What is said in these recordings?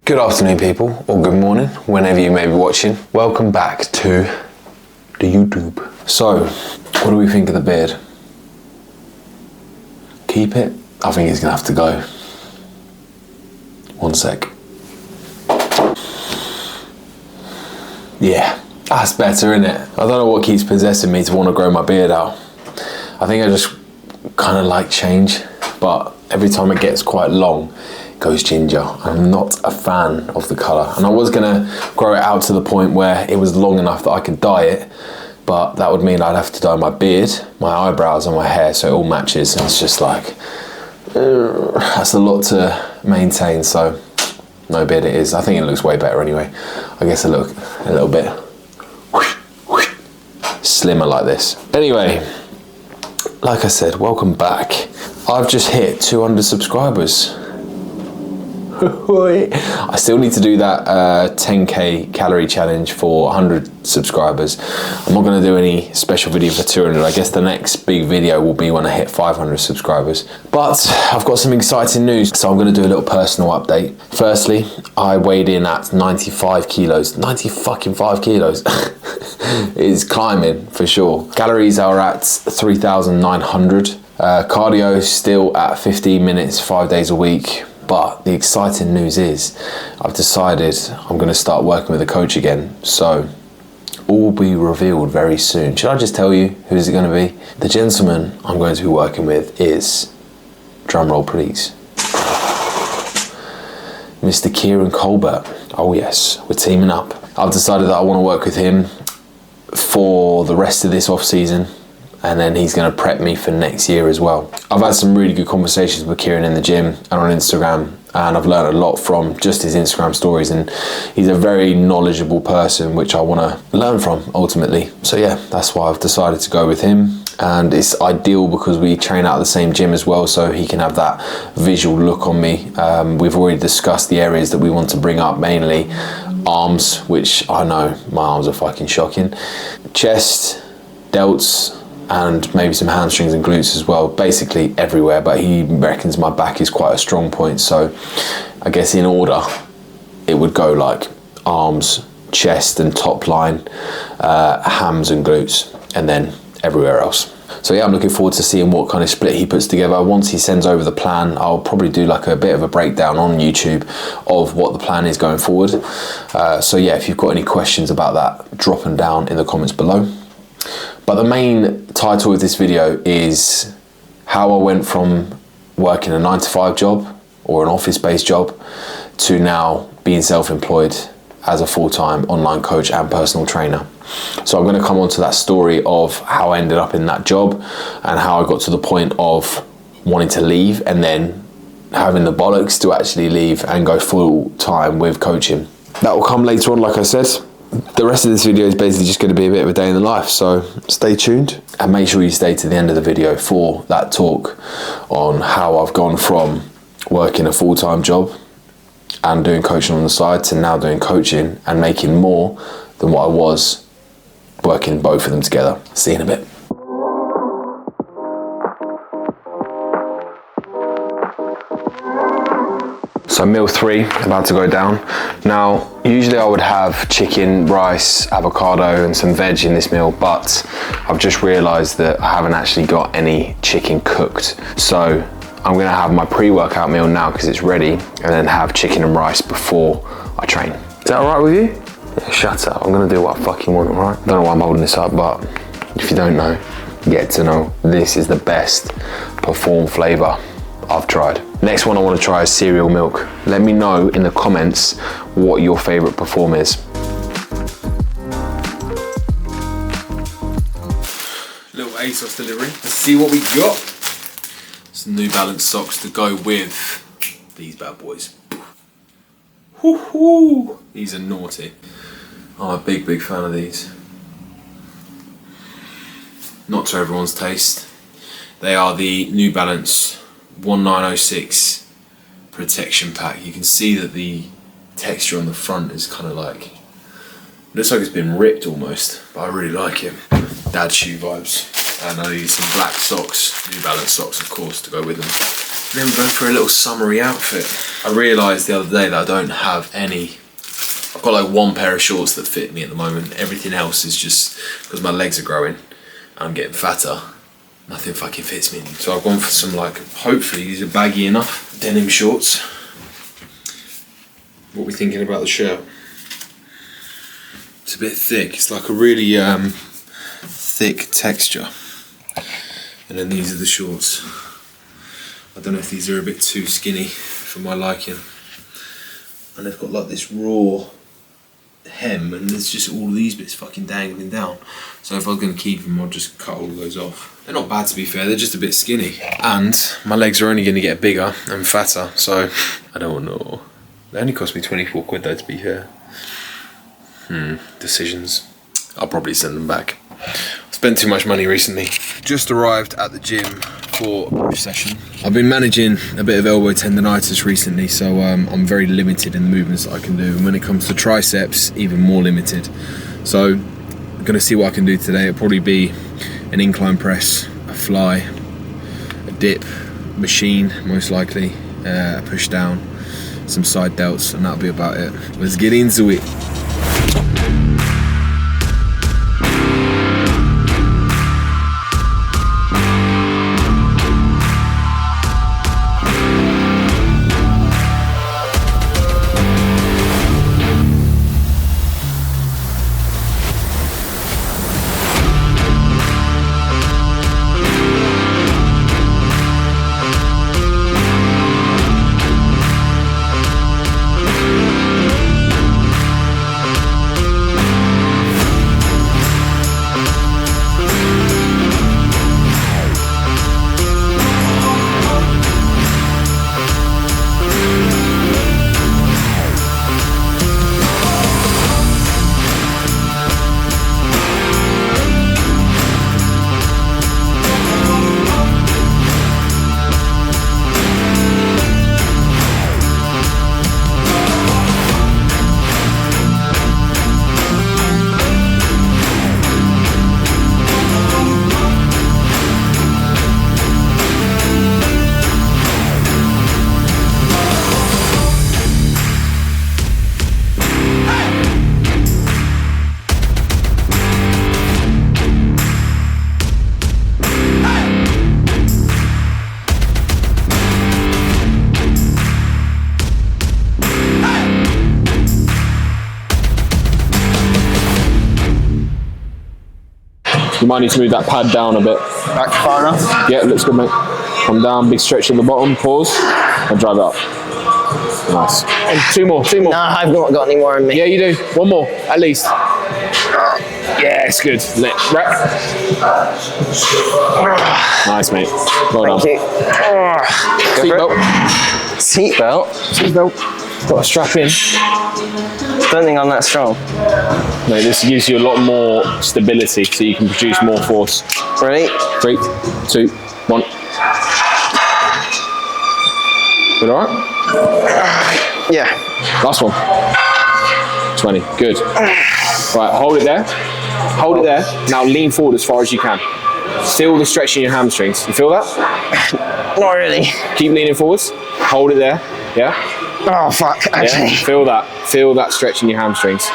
Good afternoon, people, or good morning, whenever you may be watching. Welcome back to the YouTube. So, what do we think of the beard? Keep it? I think it's gonna have to go. One sec. Yeah, that's better, isn't it? I don't know what keeps possessing me to want to grow my beard out. I think I just kind of like change, but every time it gets quite long, it goes ginger. I'm not a fan of the colour. And I was gonna grow it out to the point where it was long enough that I could dye it, but that would mean I'd have to dye my beard, my eyebrows and my hair so it all matches. And it's just like, that's a lot to maintain, so no beard it is. I think it looks way better anyway. I guess I look a little bit slimmer like this. Anyway, like I said, welcome back. I've just hit 200 subscribers. I still need to do that 10k calorie challenge for 100 subscribers. I'm not going to do any special video for 200. I guess the next big video will be when I hit 500 subscribers. But I've got some exciting news, so I'm going to do a little personal update. Firstly, I weighed in at 95 kilos. 95 kilos. It's climbing for sure. Calories are at 3,900. Cardio still at 15 minutes, 5 days a week. But the exciting news is I've decided I'm going to start working with a coach again. So all will be revealed very soon. Should I just tell you who's it going to be? The gentleman I'm going to be working with is, drumroll please, Mr. Kieran Colbert. Oh yes, we're teaming up. I've decided that I want to work with him for the rest of this off season, and then he's going to prep me for next year as well. I've had some really good conversations with Kieran in the gym and on Instagram, and I've learned a lot from just his Instagram stories, and he's a very knowledgeable person which I want to learn from ultimately. So yeah, that's why I've decided to go with him, and it's ideal because we train out of the same gym as well, so he can have that visual look on me. We've already discussed the areas that we want to bring up, mainly arms, which I know my arms are fucking shocking, chest, delts, and maybe some hamstrings and glutes as well, basically everywhere, but he reckons my back is quite a strong point, so I guess in order it would go like arms, chest and top line, hams and glutes, and then everywhere else. So yeah, I'm looking forward to seeing what kind of split he puts together. Once he sends over the plan, I'll probably do like a bit of a breakdown on YouTube of what the plan is going forward. So yeah, if you've got any questions about that, drop them down in the comments below. But the main title of this video is how I went from working a 9-to-5 job or an office-based job to now being self-employed as a full-time online coach and personal trainer. So I'm going to come on to that story of how I ended up in that job and how I got to the point of wanting to leave and then having the bollocks to actually leave and go full-time with coaching. That will come later on, like I said. The rest of this video is basically just going to be a bit of a day in the life, so stay tuned and make sure you stay to the end of the video for that talk on how I've gone from working a full-time job and doing coaching on the side to now doing coaching and making more than what I was working both of them together. See you in a bit. So meal 3 about to go down. Now, usually I would have chicken, rice, avocado and some veg in this meal, but I've just realized that I haven't actually got any chicken cooked. So I'm gonna have my pre-workout meal now because it's ready, and then have chicken and rice before I train. Is that all right with you? Yeah, shut up, I'm gonna do what I fucking want, all right? Don't know why I'm holding this up, but if you don't know, get to know. This is the best Perform flavor I've tried. Next one I want to try is cereal milk. Let me know in the comments what your favorite Perform is. Little ASOS delivery. Let's see what we got. Some New Balance socks to go with these bad boys. Woohoo! These are naughty. I'm a big fan of these. Not to everyone's taste. They are the New Balance 1906 protection pack. You can see that the texture on the front is kind of like, looks like it's been ripped almost, but I really like it. Dad shoe vibes. And I need some black socks, New Balance socks of course, to go with them. And then we're going for a little summery outfit. I realised the other day that I don't have any. I've got like one pair of shorts that fit me at the moment. Everything else is just because my legs are growing and I'm getting fatter. Nothing fucking fits me. So I've gone for some like, hopefully these are baggy enough, denim shorts. What are we thinking about the shirt? It's a bit thick. It's like a really thick texture. And then these are the shorts. I don't know if these are a bit too skinny for my liking. And they've got like this raw hem and there's just all these bits fucking dangling down. So if I was going to keep them, I'll just cut all those off. They're not bad to be fair, they're just a bit skinny. And my legs are only going to get bigger and fatter, so I don't know. They only cost me 24 quid though, to be fair. Decisions. I'll probably send them back. Spent too much money recently. Just arrived at the gym for a push session. I've been managing a bit of elbow tendonitis recently, so I'm very limited in the movements that I can do. And when it comes to triceps, even more limited. So I'm gonna see what I can do today. It'll probably be an incline press, a fly, a dip, machine most likely, a push down, some side delts, and that'll be about it. Let's get into it. You might need to move that pad down a bit. Back far enough? Yeah, looks good, mate. Come down, big stretch at the bottom, pause, and drive it up. Nice. And two more. No, I've not got any more in me. Yeah, you do. One more, at least. Yeah, it's good. Rep. Nice, mate. Well done. Thank you. Seatbelt. Seatbelt. Got a strap in. Don't think I'm that strong. Mate, this gives you a lot more stability so you can produce more force. Ready? 3, 2, 1. Good, alright? Yeah. Last one. 20. Good. Right, hold it there. Hold it there. Now lean forward as far as you can. Feel the stretch in your hamstrings. You feel that? Not really. Keep leaning forwards. Hold it there. Yeah? Oh, fuck. Actually. Yeah? Feel that. Feel that stretch in your hamstrings.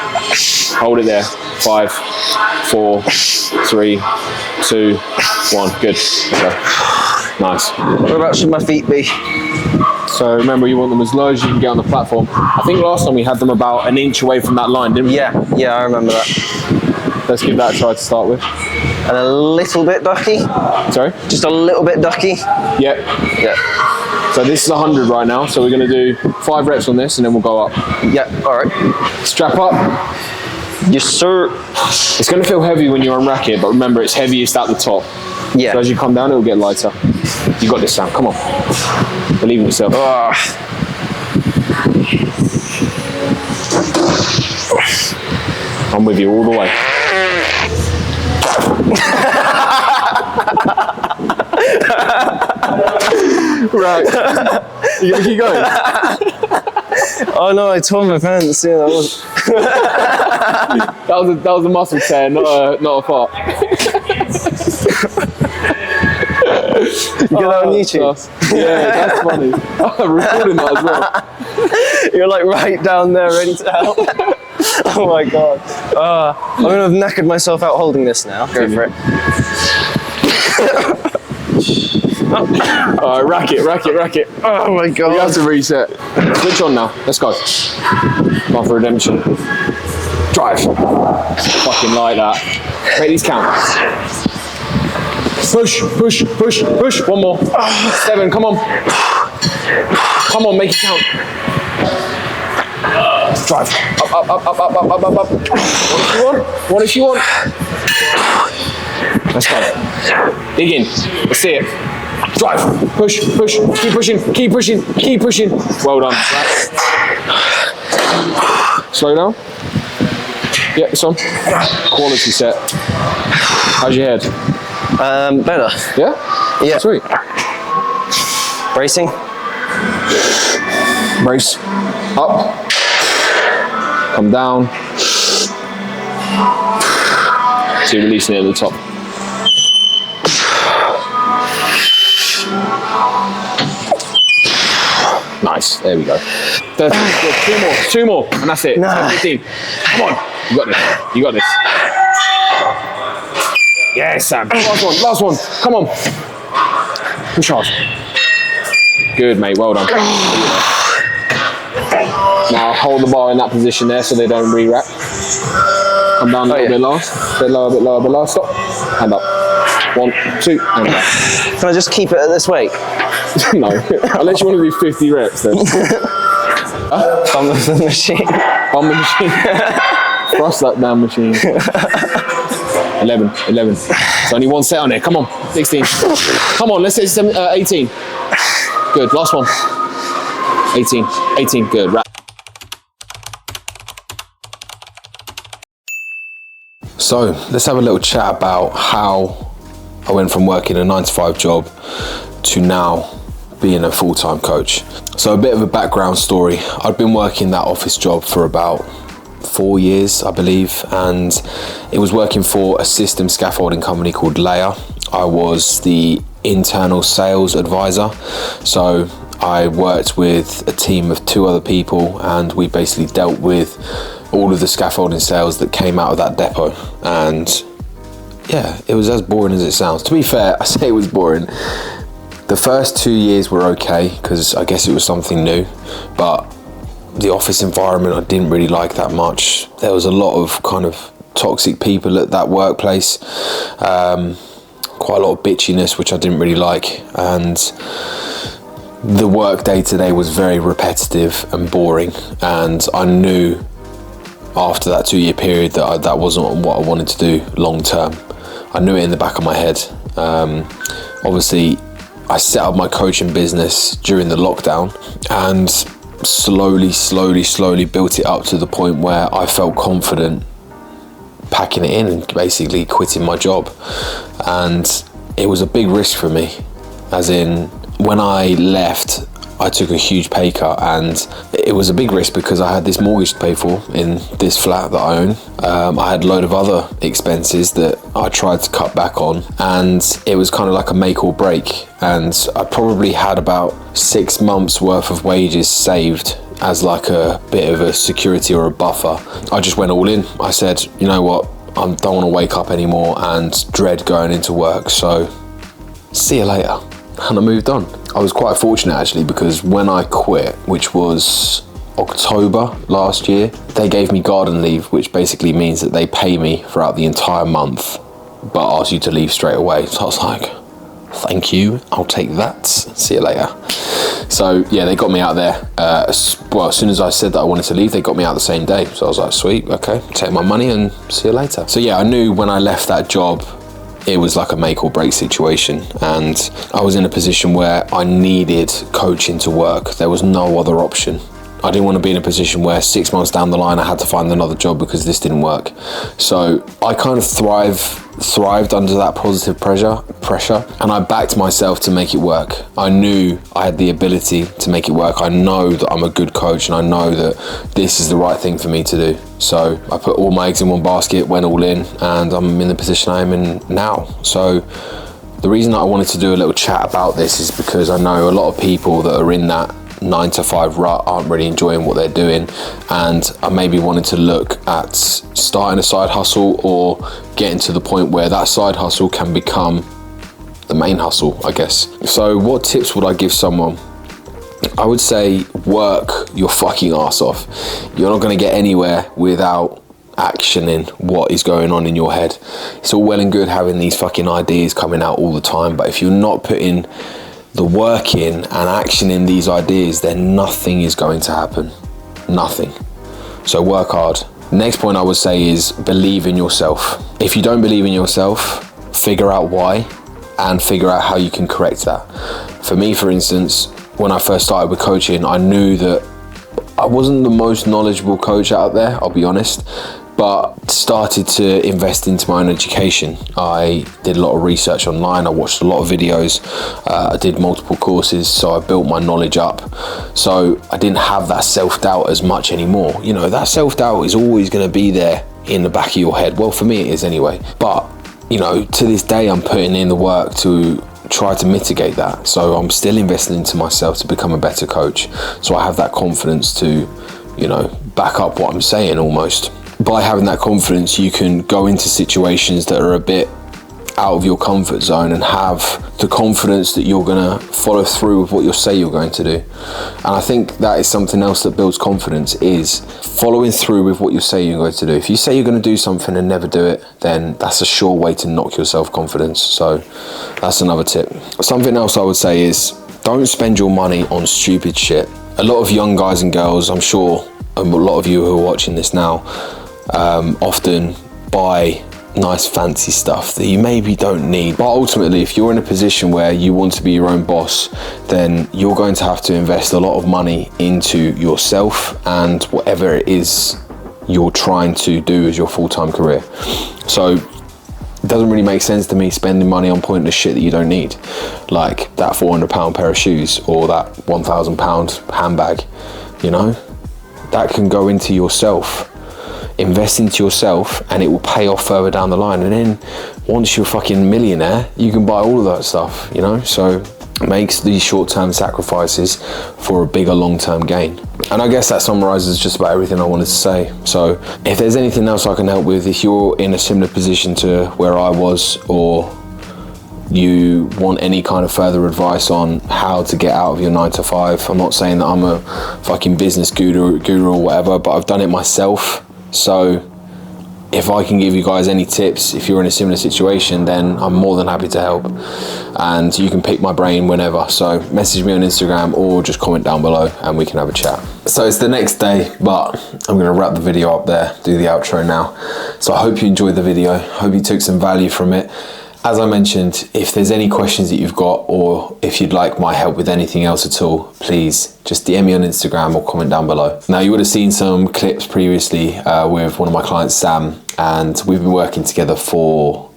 Hold it there. 5, 4, 3, 2, 1. Good. Okay. Nice. Where about should my feet be? So remember, you want them as low as you can get on the platform. I think last time we had them about an inch away from that line, didn't we? Yeah, I remember that. Let's give that a try to start with. And a little bit ducky. Sorry? Just a little bit ducky. Yep. Yeah. So this is 100 right now, so we're going to do 5 reps on this and then we'll go up. Yeah, all right. Strap up. Yes, sir. It's going to feel heavy when you're on racket, but remember, it's heaviest at the top. Yeah. So as you come down, it'll get lighter. You got this, Sam. Come on. Believe in yourself. I'm with you all the way. Right. You gonna keep going? Oh no, I tore my pants. Yeah, that was. that was a muscle tear, not a fart. You get that on YouTube? Yeah, that's funny. I'm recording that as well. You're like right down there, ready to help. Oh my god. I'm gonna have knackered myself out holding this now. Go for it. Alright, rack it. Oh my god. You have to reset. Switch on now. Let's go. One for redemption. Drive. Fucking like that. Make these count. Push. One more. 7, come on. Come on, make it count. Drive. Up. What if you want? Let's go. Dig in. Let's see it. Drive. Push. Keep pushing. Well done. Slow down. Yeah, it's on. Quality set. How's your head? Better. Yeah? Yeah. Sweet. Bracing. Brace. Up. Come down. So you're releasing it at the top. Nice. There we go. 30. Good. 2 more. And that's it. Nah. 15. Come on. You got this. Yes, Sam. Last one. Come on. Push hard. Good, mate. Well done. Now hold the bar in that position there so they don't re-wrap. Come down a little bit lower. Bit lower. Stop. Hand up. 1, 2, and up. Can I just keep it at this weight? No. Unless you want to do 50 reps then. Bum of the machine. Bum the machine. Thrust that damn machine. 11. There's only one set on there. Come on. 16. Come on, let's hit 18. Good. Last one. 18. Good. Wrap. So let's have a little chat about how I went from working a 9-to-5 job to now being a full-time coach. So a bit of a background story. I'd been working that office job for about 4 years, I believe, and it was working for a system scaffolding company called Leia. I was the internal sales advisor. So I worked with a team of 2 other people, and we basically dealt with all of the scaffolding sales that came out of that depot. And yeah, it was as boring as it sounds. To be fair, I say it was boring. The first 2 years were okay, because I guess it was something new, but the office environment I didn't really like that much. There was a lot of kind of toxic people at that workplace, quite a lot of bitchiness, which I didn't really like, and the work day to day was very repetitive and boring, and I knew after that 2 year period that that wasn't what I wanted to do long term. I knew it in the back of my head. Obviously, I set up my coaching business during the lockdown and slowly built it up to the point where I felt confident packing it in and basically quitting my job. And it was a big risk for me, as in when I left, I took a huge pay cut, and it was a big risk because I had this mortgage to pay for in this flat that I own. I had a load of other expenses that I tried to cut back on, and it was kind of like a make or break. And I probably had about 6 months worth of wages saved as like a bit of a security or a buffer. I just went all in. I said, you know what, I don't want to wake up anymore and dread going into work, so see you later. And I moved on. I was quite fortunate actually, because when I quit, which was October last year, they gave me garden leave, which basically means that they pay me throughout the entire month, but ask you to leave straight away. So I was like, thank you, I'll take that. See you later. So yeah, they got me out there. As soon as I said that I wanted to leave, they got me out the same day. So I was like, sweet, okay, take my money and see you later. So yeah, I knew when I left that job, it was like a make or break situation, and I was in a position where I needed coaching to work. There was no other option. I didn't want to be in a position where 6 months down the line I had to find another job because this didn't work. So I kind of thrived under that positive pressure, and I backed myself to make it work. I knew I had the ability to make it work. I know that I'm a good coach, and I know that this is the right thing for me to do. So I put all my eggs in one basket, went all in, and I'm in the position I am in now. So The reason that I wanted to do a little chat about this is because I know a lot of people that are in that 9-to-5 rut aren't really enjoying what they're doing, and are maybe wanting to look at starting a side hustle or getting to the point where that side hustle can become the main hustle, I guess. So what tips would I give someone? I would say work your fucking ass off. You're not going to get anywhere without actioning what is going on in your head. It's all well and good having these fucking ideas coming out all the time, but if you're not putting the work in and actioning these ideas, then nothing is going to happen. Nothing. So work hard. Next point I would say is believe in yourself. If you don't believe in yourself, figure out why and figure out how you can correct that. For me, for instance, when I first started with coaching, I knew that I wasn't the most knowledgeable coach out there, I'll be honest, but started to invest into my own education. I did a lot of research online, I watched a lot of videos, I did multiple courses, so I built my knowledge up. So I didn't have that self-doubt as much anymore. You know, that self-doubt is always going to be there in the back of your head. Well, for me it is anyway. But, you know, to this day I'm putting in the work to try to mitigate that. So I'm still investing into myself to become a better coach. So I have that confidence to, you know, back up what I'm saying almost. By having that confidence, you can go into situations that are a bit out of your comfort zone and have the confidence that you're going to follow through with what you say you're going to do. And I think that is something else that builds confidence, is following through with what you say you're going to do. If you say you're going to do something and never do it, then that's a sure way to knock your self-confidence. So that's another tip. Something else I would say is don't spend your money on stupid shit. A lot of young guys and girls, I'm sure a lot of you who are watching this now, often buy nice fancy stuff that you maybe don't need. But ultimately, if you're in a position where you want to be your own boss, then you're going to have to invest a lot of money into yourself and whatever it is you're trying to do as your full-time career. So it doesn't really make sense to me spending money on pointless shit that you don't need, like that £400 pair of shoes or that £1,000 handbag. You know, that can go into yourself. Invest into yourself and it will pay off further down the line, and then once you're a fucking millionaire you can buy all of that stuff, you know. So makes these short-term sacrifices for a bigger long-term gain. And I guess that summarizes just about everything I wanted to say. So if there's anything else I can help with, if you're in a similar position to where I was, or you want any kind of further advice on how to get out of your 9-to-5, I'm not saying that I'm a fucking business guru or whatever, but I've done it myself. So if I can give you guys any tips, if you're in a similar situation, then I'm more than happy to help. And you can pick my brain whenever. So message me on Instagram or just comment down below and we can have a chat. So it's the next day, but I'm going to wrap the video up there, do the outro now. So I hope you enjoyed the video. Hope you took some value from it. As I mentioned, if there's any questions that you've got, or if you'd like my help with anything else at all, please just DM me on Instagram or comment down below. Now, you would have seen some clips previously with one of my clients, Sam, and we've been working together for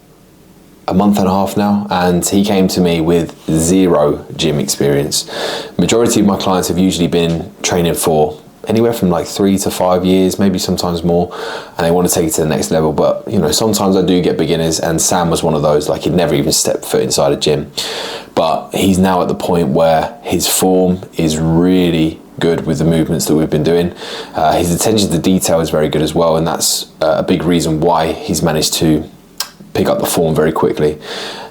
a month and a half now, and he came to me with 0 gym experience. Majority of my clients have usually been training for anywhere from like 3 to 5 years, maybe sometimes more, and they want to take it to the next level. But you know, sometimes I do get beginners, and Sam was one of those. Like, he'd never even stepped foot inside a gym, but he's now at the point where his form is really good with the movements that we've been doing. His attention to detail is very good as well, and that's a big reason why he's managed to pick up the form very quickly.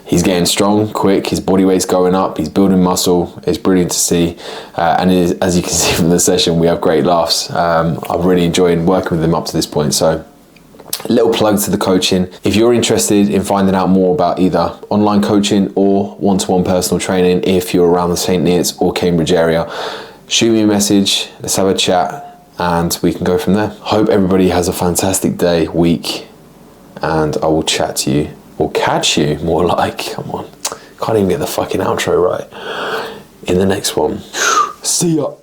He's getting strong, quick, his body weight's going up, he's building muscle, it's brilliant to see. And as you can see from the session, we have great laughs. I've really enjoyed working with him up to this point. So a little plug to the coaching. If you're interested in finding out more about either online coaching or one-to-one personal training, if you're around the St. Neots or Cambridge area, shoot me a message, let's have a chat, and we can go from there. Hope everybody has a fantastic day, week, and I will chat to you, or catch you more like, come on, can't even get the fucking outro right, in the next one. See ya.